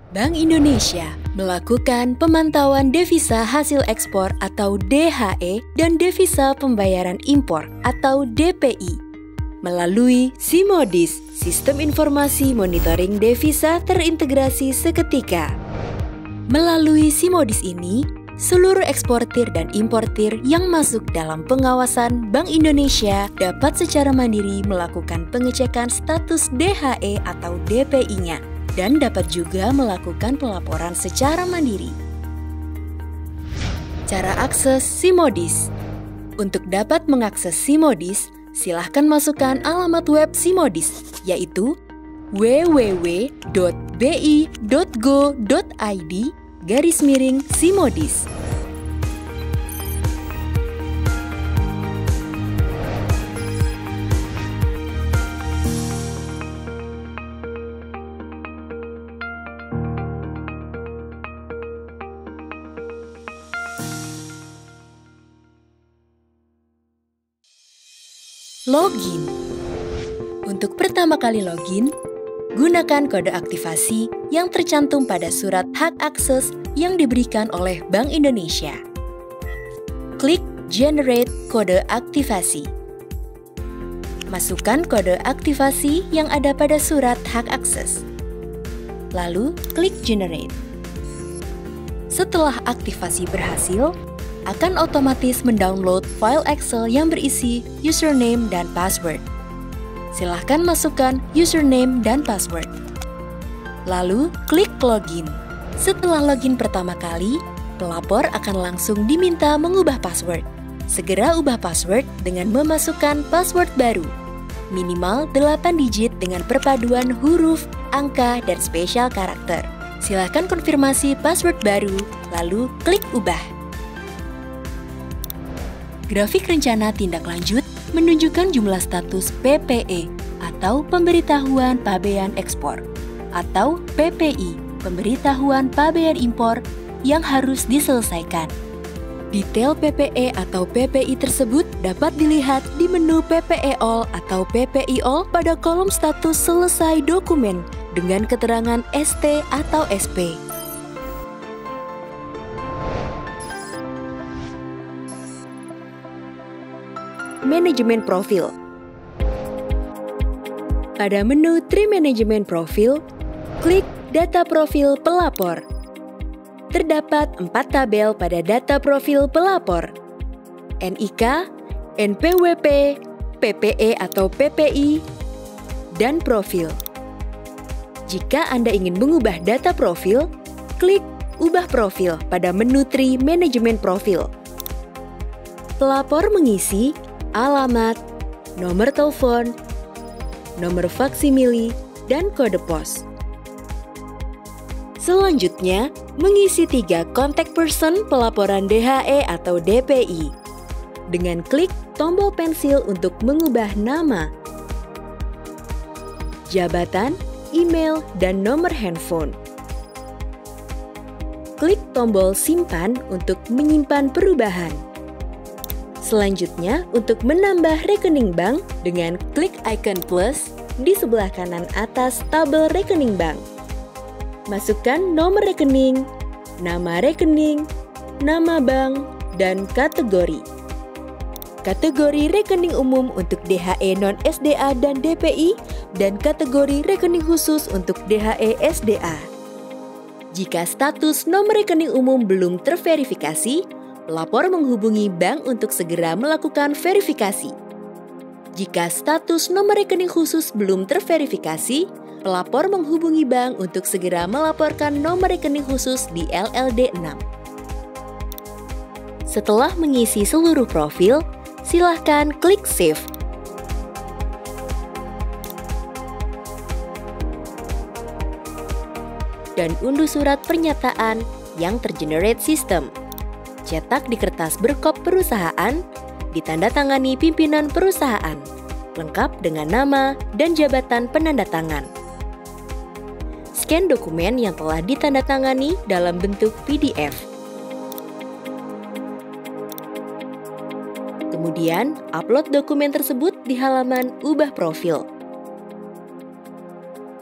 Bank Indonesia melakukan pemantauan devisa hasil ekspor atau DHE dan devisa pembayaran impor atau DPI melalui SIMODIS, Sistem Informasi Monitoring Devisa Terintegrasi Seketika. Melalui SIMODIS ini, seluruh eksportir dan importir yang masuk dalam pengawasan Bank Indonesia dapat secara mandiri melakukan pengecekan status DHE atau DPI-nya dan dapat juga melakukan pelaporan secara mandiri. Cara akses SIMODIS. Untuk dapat mengakses SIMODIS, silahkan masukkan alamat web SIMODIS, yaitu www.bi.go.id/SIMODIS. Login. Untuk pertama kali login, gunakan kode aktivasi yang tercantum pada surat hak akses yang diberikan oleh Bank Indonesia. Klik Generate Kode Aktivasi. Masukkan kode aktivasi yang ada pada surat hak akses. Lalu, klik Generate. Setelah aktivasi berhasil, akan otomatis mendownload file Excel yang berisi username dan password. Silahkan masukkan username dan password. Lalu, klik Login. Setelah login pertama kali, pelapor akan langsung diminta mengubah password. Segera ubah password dengan memasukkan password baru, minimal 8 digit dengan perpaduan huruf, angka, dan spesial karakter. Silahkan konfirmasi password baru, lalu klik Ubah. Grafik rencana tindak lanjut menunjukkan jumlah status PPE atau Pemberitahuan Pabean Ekspor atau PPI, Pemberitahuan Pabean Impor yang harus diselesaikan. Detail PPE atau PPI tersebut dapat dilihat di menu PPE All atau PPI All pada kolom status selesai dokumen dengan keterangan ST atau SP. Manajemen profil. Pada menu Tree Management Profil, klik Data Profil Pelapor. Terdapat 4 tabel pada data profil pelapor: NIK, NPWP, PPE atau PPI, dan profil. Jika Anda ingin mengubah data profil, klik Ubah Profil pada menu Tree Management Profil. Pelapor mengisi alamat, nomor telepon, nomor faksimili, dan kode pos. Selanjutnya, mengisi 3 kontak person pelaporan DHE atau DPI. Dengan klik tombol pensil untuk mengubah nama, jabatan, email, dan nomor handphone. Klik tombol simpan untuk menyimpan perubahan. Selanjutnya, untuk menambah rekening bank, dengan klik icon plus di sebelah kanan atas tabel rekening bank. Masukkan nomor rekening, nama bank, dan kategori. Kategori rekening umum untuk DHE non-SDA dan DPI, dan kategori rekening khusus untuk DHE SDA. Jika status nomor rekening umum belum terverifikasi, pelapor menghubungi bank untuk segera melakukan verifikasi. Jika status nomor rekening khusus belum terverifikasi, pelapor menghubungi bank untuk segera melaporkan nomor rekening khusus di LLD 6. Setelah mengisi seluruh profil, silahkan klik Save. Dan unduh surat pernyataan yang tergenerate sistem. Cetak di kertas berkop perusahaan, ditandatangani pimpinan perusahaan, lengkap dengan nama dan jabatan penandatangan. Scan dokumen yang telah ditandatangani dalam bentuk PDF. Kemudian, upload dokumen tersebut di halaman Ubah Profil.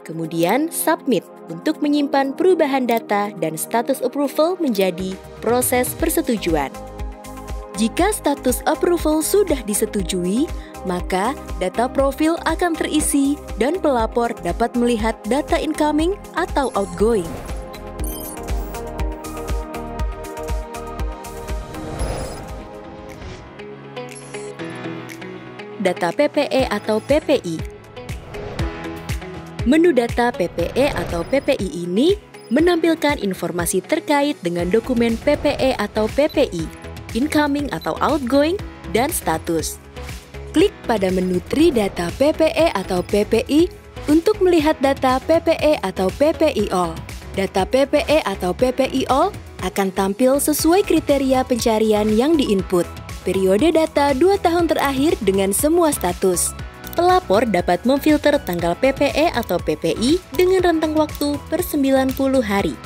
Kemudian submit untuk menyimpan perubahan data dan status approval menjadi proses persetujuan. Jika status approval sudah disetujui, maka data profil akan terisi dan pelapor dapat melihat data incoming atau outgoing. Data PPE atau PPI. Menu data PPE atau PPI ini menampilkan informasi terkait dengan dokumen PPE atau PPI, incoming atau outgoing, dan status. Klik pada menu Tri Data PPE atau PPI untuk melihat data PPE atau PPI All. Data PPE atau PPI All akan tampil sesuai kriteria pencarian yang diinput. Periode data 2 tahun terakhir dengan semua status. Pelapor dapat memfilter tanggal PPE atau PPI dengan rentang waktu per 90 hari.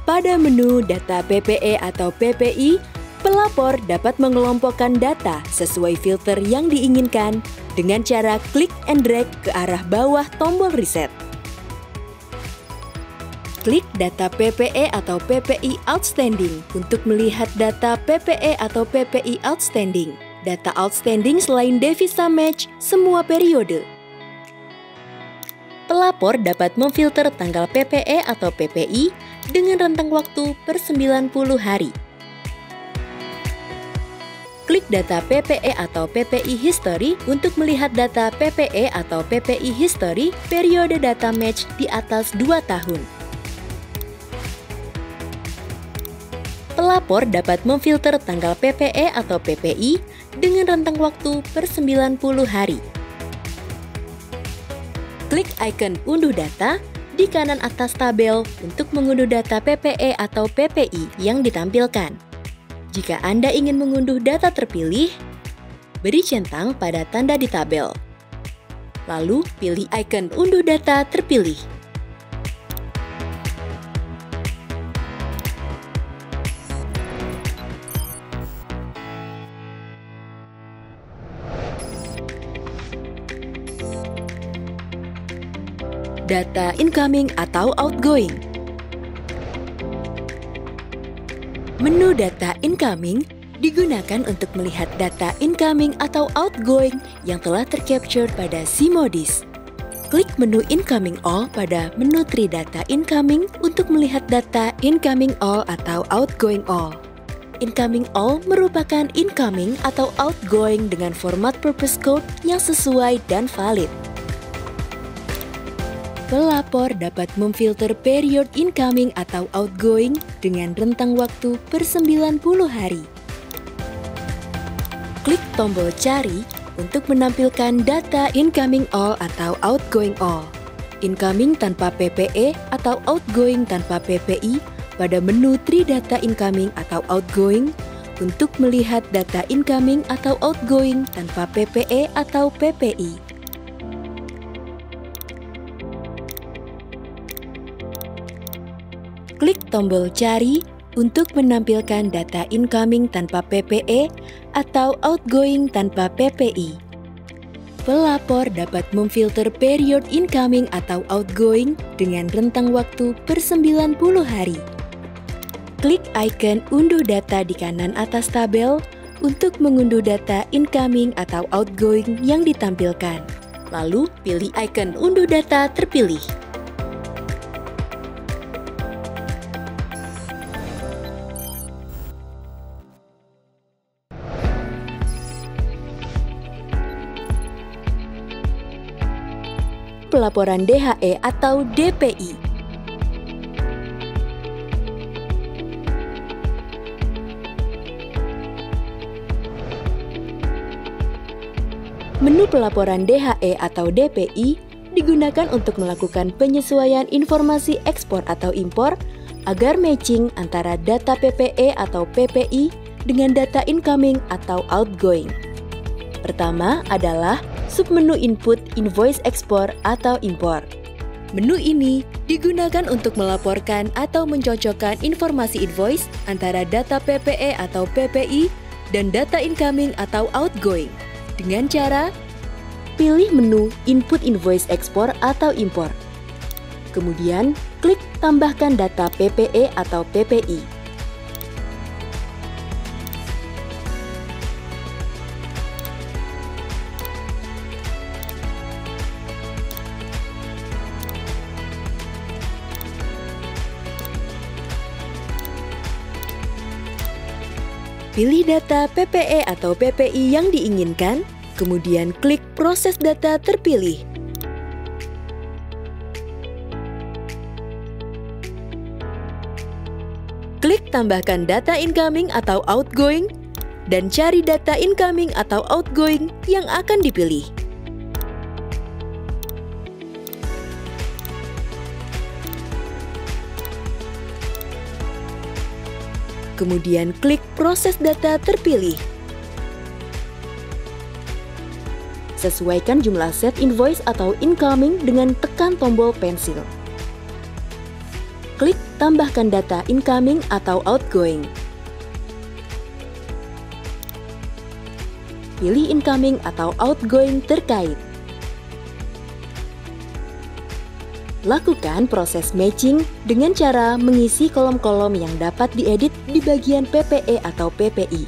Pada menu Data PPE atau PPI, pelapor dapat mengelompokkan data sesuai filter yang diinginkan dengan cara klik and drag ke arah bawah tombol reset. Klik data PPE atau PPI Outstanding untuk melihat data PPE atau PPI Outstanding. Data outstanding selain devisa match semua periode. Pelapor dapat memfilter tanggal PPE atau PPI dengan rentang waktu per 90 hari. Klik data PPE atau PPI History untuk melihat data PPE atau PPI History periode data match di atas 2 tahun. Pelapor dapat memfilter tanggal PPE atau PPI dengan rentang waktu per 90 hari. Klik icon unduh data di kanan atas tabel untuk mengunduh data PPE atau PPI yang ditampilkan. Jika Anda ingin mengunduh data terpilih, beri centang pada tanda di tabel. Lalu pilih icon unduh data terpilih. Data incoming atau outgoing. Menu data incoming digunakan untuk melihat data incoming atau outgoing yang telah tercapture pada Simodis. Klik menu Incoming All pada menu Tri Data Incoming untuk melihat data Incoming All atau Outgoing All. Incoming All merupakan incoming atau outgoing dengan format purpose code yang sesuai dan valid. Pelapor dapat memfilter period incoming atau outgoing dengan rentang waktu per 90 hari. Klik tombol cari untuk menampilkan data incoming all atau outgoing all. Incoming tanpa PPE atau outgoing tanpa PPI pada menu Tri Data Incoming atau Outgoing untuk melihat data incoming atau outgoing tanpa PPE atau PPI. Klik tombol cari untuk menampilkan data incoming tanpa PPE atau outgoing tanpa PPI. Pelapor dapat memfilter period incoming atau outgoing dengan rentang waktu per 90 hari. Klik icon unduh data di kanan atas tabel untuk mengunduh data incoming atau outgoing yang ditampilkan. Lalu pilih icon unduh data terpilih. Pelaporan DHE atau DPI. Menu pelaporan DHE atau DPI digunakan untuk melakukan penyesuaian informasi ekspor atau impor agar matching antara data PPE atau PPI dengan data incoming atau outgoing. Pertama adalah submenu input invoice ekspor atau impor. Menu ini digunakan untuk melaporkan atau mencocokkan informasi invoice antara data PPE atau PPI dan data incoming atau outgoing dengan cara pilih menu input invoice ekspor atau impor. Kemudian, klik tambahkan data PPE atau PPI. Pilih data PPE atau PPI yang diinginkan, kemudian klik proses data terpilih. Klik tambahkan data incoming atau outgoing, dan cari data incoming atau outgoing yang akan dipilih. Kemudian klik proses data terpilih. Sesuaikan jumlah set invoice atau incoming dengan tekan tombol pensil. Klik tambahkan data incoming atau outgoing. Pilih incoming atau outgoing terkait. Lakukan proses matching dengan cara mengisi kolom-kolom yang dapat diedit di bagian PPE atau PPI.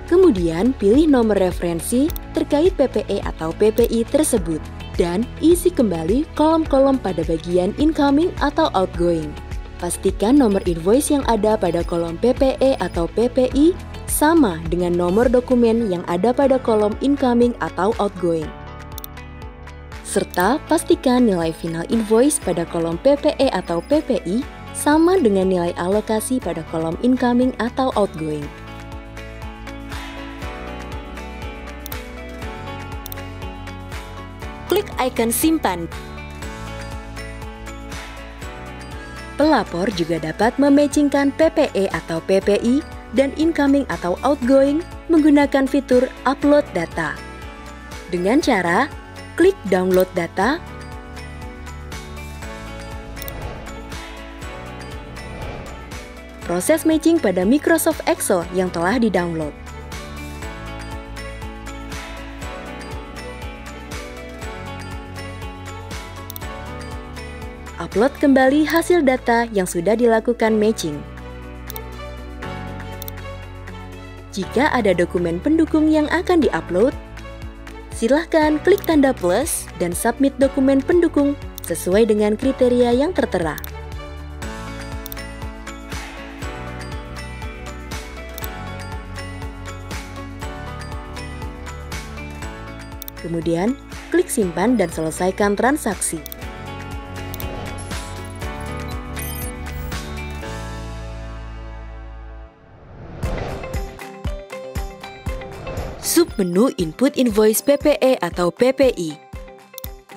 Kemudian pilih nomor referensi terkait PPE atau PPI tersebut dan isi kembali kolom-kolom pada bagian incoming atau outgoing. Pastikan nomor invoice yang ada pada kolom PPE atau PPI sama dengan nomor dokumen yang ada pada kolom incoming atau outgoing. Serta pastikan nilai final invoice pada kolom PPE atau PPI sama dengan nilai alokasi pada kolom incoming atau outgoing. Klik icon simpan. Pelapor juga dapat mematchingkan PPE atau PPI dan incoming atau outgoing menggunakan fitur upload data. Dengan cara klik download data, proses matching pada Microsoft Excel yang telah di-download. Upload kembali hasil data yang sudah dilakukan matching. Jika ada dokumen pendukung yang akan di-upload, silahkan klik tanda plus dan submit dokumen pendukung sesuai dengan kriteria yang tertera. Kemudian, klik simpan dan selesaikan transaksi. Submenu input invoice PPE atau PPI.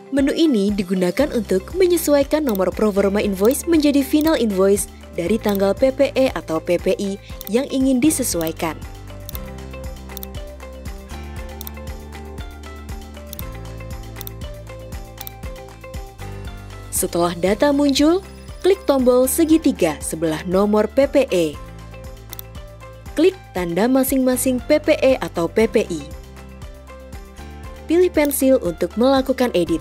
Menu ini digunakan untuk menyesuaikan nomor proforma invoice menjadi final invoice dari tanggal PPE atau PPI yang ingin disesuaikan. Setelah data muncul, klik tombol segitiga sebelah nomor PPE. Klik tanda masing-masing PPE atau PPI. Pilih pensil untuk melakukan edit.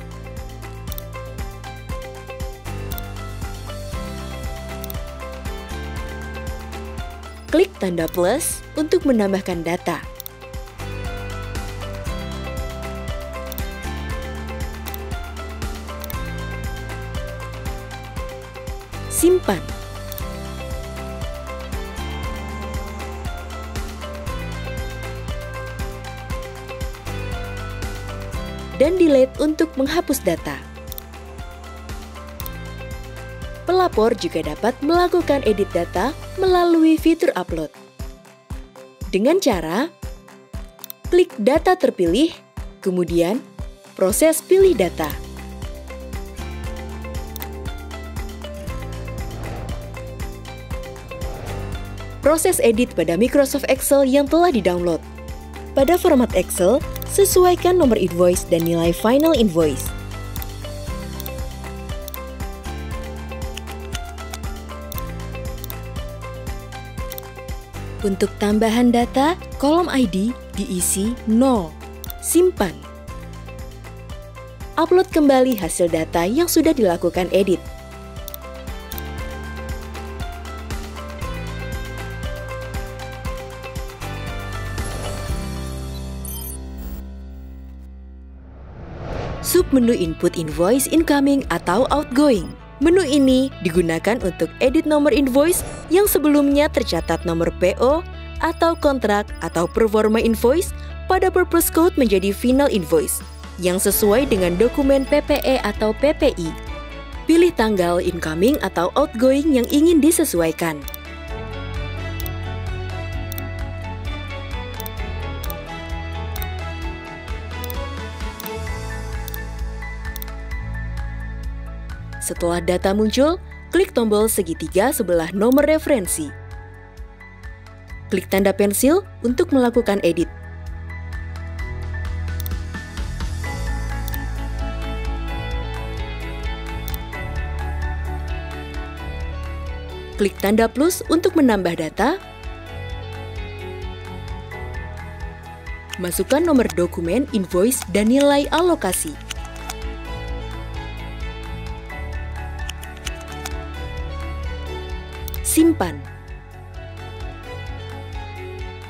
Klik tanda plus untuk menambahkan data. Simpan. Dan delete untuk menghapus data. Pelapor juga dapat melakukan edit data melalui fitur upload. Dengan cara klik data terpilih, kemudian proses pilih data. Proses edit pada Microsoft Excel yang telah di-download. Pada format Excel, sesuaikan nomor invoice dan nilai final invoice. Untuk tambahan data, kolom ID diisi 0. Simpan. upload kembali hasil data yang sudah dilakukan edit. Submenu input invoice incoming atau outgoing. Menu ini digunakan untuk edit nomor invoice yang sebelumnya tercatat nomor PO atau kontrak atau performa invoice pada purpose code menjadi final invoice yang sesuai dengan dokumen PPE atau PPI. Pilih tanggal incoming atau outgoing yang ingin disesuaikan. Setelah data muncul, klik tombol segitiga sebelah nomor referensi. Klik tanda pensil untuk melakukan edit. Klik tanda plus untuk menambah data. Masukkan nomor dokumen, invoice, dan nilai alokasi. Simpan.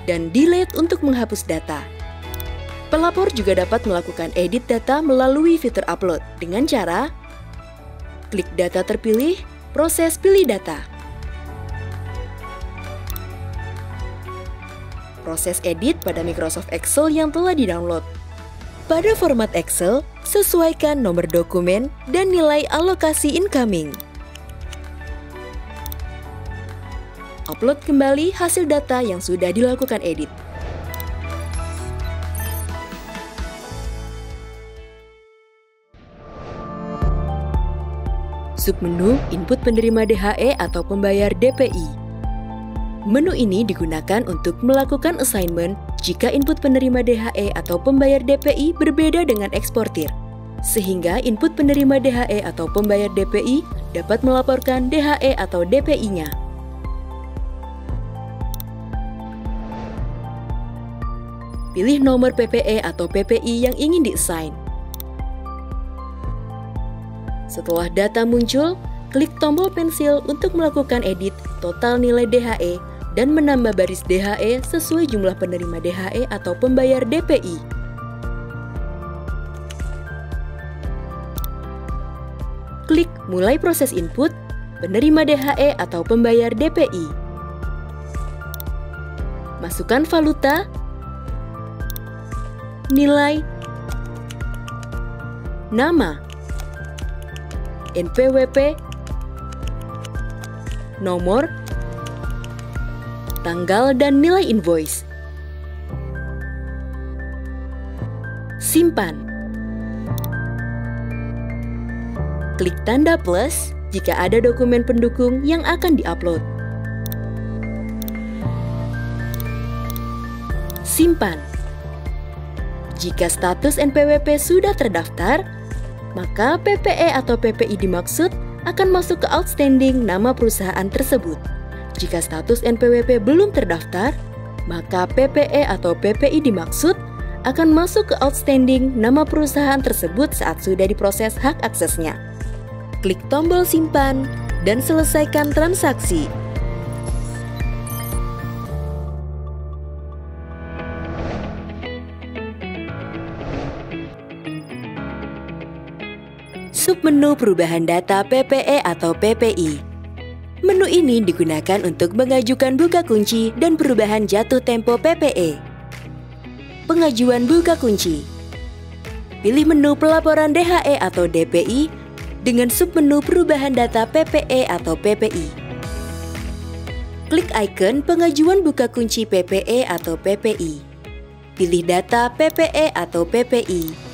Dan delete untuk menghapus data. Pelapor juga dapat melakukan edit data melalui fitur upload dengan cara klik data terpilih, proses pilih data. Proses edit pada Microsoft Excel yang telah di-download. Pada format Excel, sesuaikan nomor dokumen dan nilai alokasi incoming. Upload kembali hasil data yang sudah dilakukan edit. Submenu input penerima DHE atau pembayar DPI. Menu ini digunakan untuk melakukan assignment jika input penerima DHE atau pembayar DPI berbeda dengan eksportir, sehingga input penerima DHE atau pembayar DPI dapat melaporkan DHE atau DPI-nya. Pilih nomor PPE atau PPI yang ingin di-assign. Setelah data muncul, klik tombol pensil untuk melakukan edit total nilai DHE dan menambah baris DHE sesuai jumlah penerima DHE atau pembayar DPI. Klik mulai proses input, penerima DHE atau pembayar DPI. Masukkan valuta, nilai, nama, NPWP, nomor, tanggal dan nilai invoice. Simpan. Klik tanda plus jika ada dokumen pendukung yang akan diupload. Simpan. Jika status NPWP sudah terdaftar, maka PPE atau PPI dimaksud akan masuk ke outstanding nama perusahaan tersebut. Jika status NPWP belum terdaftar, maka PPE atau PPI dimaksud akan masuk ke outstanding nama perusahaan tersebut saat sudah diproses hak aksesnya. Klik tombol simpan dan selesaikan transaksi. Submenu perubahan data PPE atau PPI. Menu ini digunakan untuk mengajukan buka kunci dan perubahan jatuh tempo PPE. Pengajuan buka kunci. Pilih menu pelaporan DHE atau DPI dengan submenu perubahan data PPE atau PPI. Klik ikon pengajuan buka kunci PPE atau PPI. Pilih data PPE atau PPI.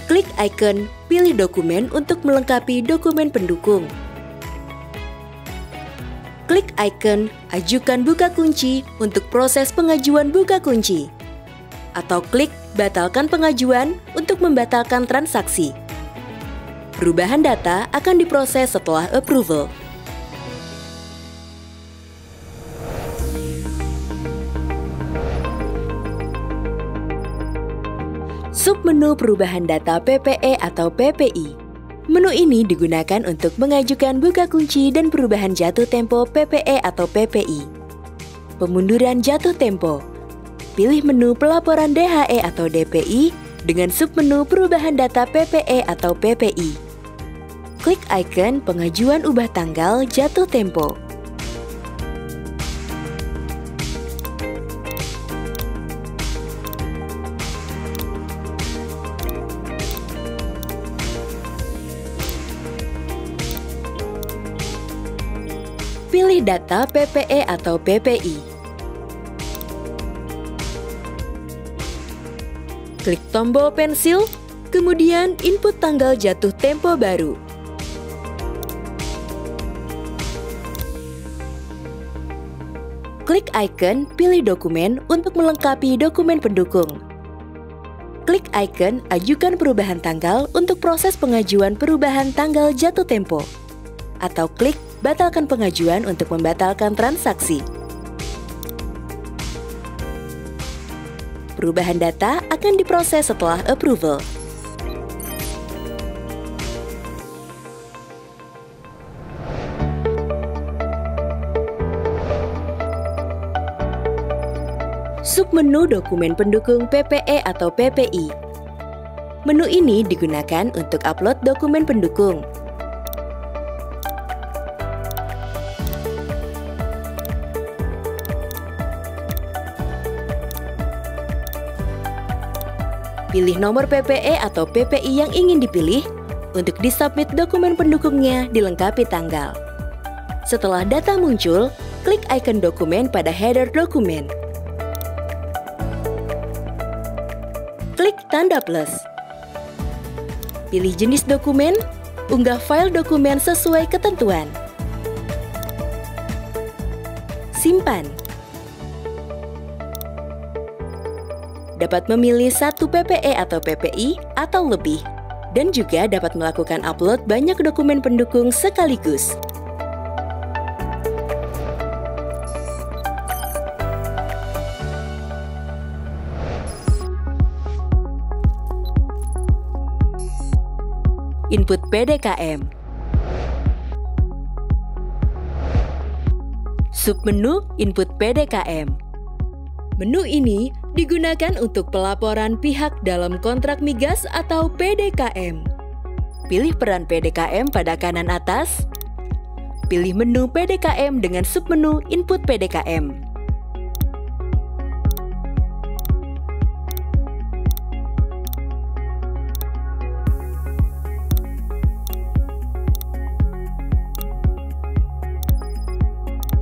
Klik ikon pilih dokumen untuk melengkapi dokumen pendukung. Klik ikon ajukan buka kunci untuk proses pengajuan buka kunci. Atau klik batalkan pengajuan untuk membatalkan transaksi. Perubahan data akan diproses setelah approval. Submenu perubahan data PPE atau PPI. Menu ini digunakan untuk mengajukan buka kunci dan perubahan jatuh tempo PPE atau PPI. Pemunduran jatuh tempo. Pilih menu pelaporan DHE atau DPI dengan submenu perubahan data PPE atau PPI. Klik icon pengajuan ubah tanggal jatuh tempo. Pilih data PPE atau PPI. Klik tombol pensil, kemudian input tanggal jatuh tempo baru. Klik icon pilih dokumen untuk melengkapi dokumen pendukung. Klik icon ajukan perubahan tanggal untuk proses pengajuan perubahan tanggal jatuh tempo. Atau klik batalkan pengajuan untuk membatalkan transaksi. Perubahan data akan diproses setelah approval. Submenu dokumen pendukung PPE atau PPI. Menu ini digunakan untuk upload dokumen pendukung. Pilih nomor PPE atau PPI yang ingin dipilih. Untuk disubmit dokumen pendukungnya dilengkapi tanggal. Setelah data muncul, klik icon dokumen pada header dokumen. Klik tanda plus. Pilih jenis dokumen, unggah file dokumen sesuai ketentuan. Simpan. Dapat memilih satu PPE atau PPI atau lebih, dan juga dapat melakukan upload banyak dokumen pendukung sekaligus. Input PDKM. Submenu input PDKM. Menu ini digunakan untuk pelaporan pihak dalam kontrak migas atau PDKM. Pilih peran PDKM pada kanan atas. Pilih menu PDKM dengan submenu input PDKM.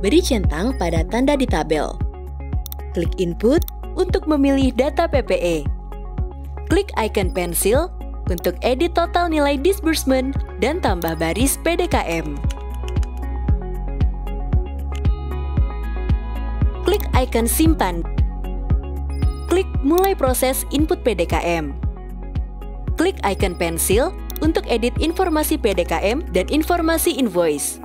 Beri centang pada tanda di tabel. Klik input untuk memilih data PPE. Klik icon pensil untuk edit total nilai disbursement dan tambah baris PDKM. Klik icon simpan. Klik mulai proses input PDKM. Klik icon pensil untuk edit informasi PDKM dan informasi invoice.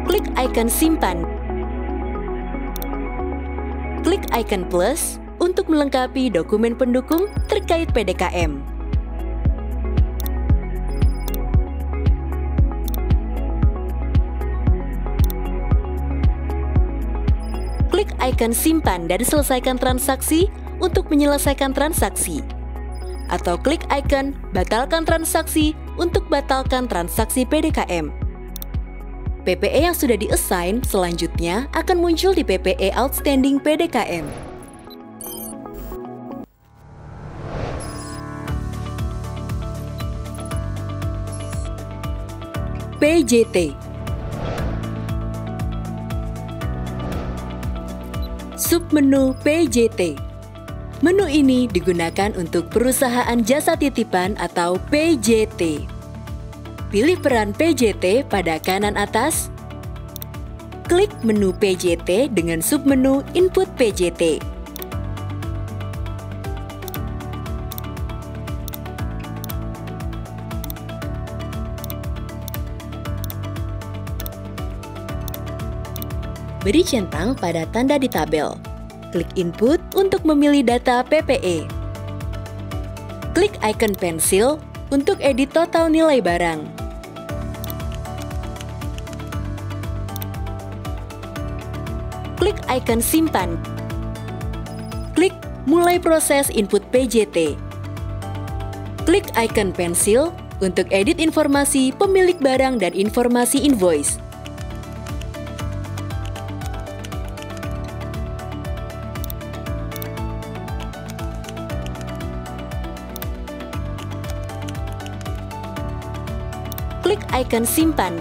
Klik icon simpan. Klik icon plus untuk melengkapi dokumen pendukung terkait PDKM. Klik icon simpan dan selesaikan transaksi untuk menyelesaikan transaksi. Atau klik icon batalkan transaksi untuk batalkan transaksi PDKM. PPE yang sudah di-assign selanjutnya akan muncul di PPE Outstanding PDKM. PJT. Submenu PJT. Menu ini digunakan untuk perusahaan jasa titipan atau PJT. Pilih peran PJT pada kanan atas, klik menu PJT dengan submenu Input PJT. Beri centang pada tanda di tabel. Klik Input untuk memilih data PPE. Klik icon pensil untuk edit total nilai barang. Klik icon simpan. Klik mulai proses input PJT. Klik icon pensil untuk edit informasi pemilik barang dan informasi invoice. Klik icon simpan.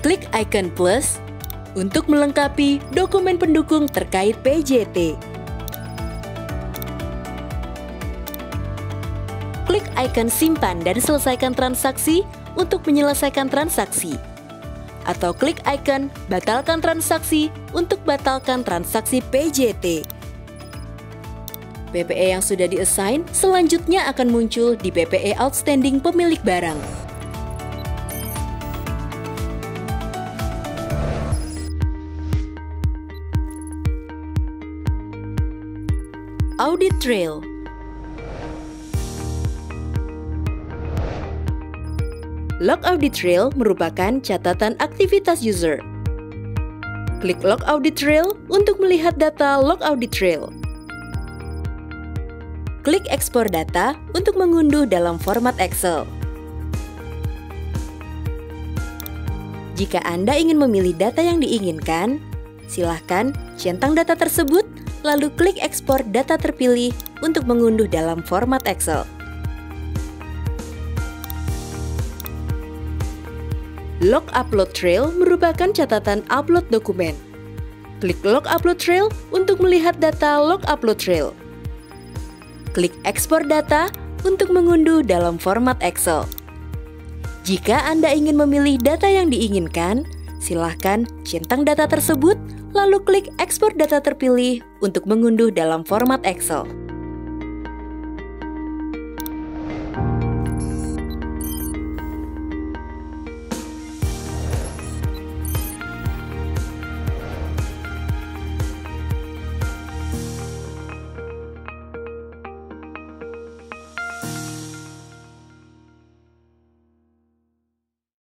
Klik icon plus untuk melengkapi dokumen pendukung terkait PJT. Klik icon simpan dan selesaikan transaksi untuk menyelesaikan transaksi. Atau klik icon batalkan transaksi untuk batalkan transaksi PJT. PPE yang sudah di-assign selanjutnya akan muncul di PPE Outstanding pemilik barang. Audit Trail. Log Audit Trail merupakan catatan aktivitas user. Klik Log Audit Trail untuk melihat data Log Audit Trail. Klik ekspor data untuk mengunduh dalam format Excel. Jika Anda ingin memilih data yang diinginkan, silahkan centang data tersebut, lalu klik ekspor data terpilih untuk mengunduh dalam format Excel. Log Upload Trail merupakan catatan upload dokumen. Klik Log Upload Trail untuk melihat data Log Upload Trail. Klik ekspor data untuk mengunduh dalam format Excel. Jika Anda ingin memilih data yang diinginkan, silahkan centang data tersebut, lalu klik ekspor data terpilih untuk mengunduh dalam format Excel.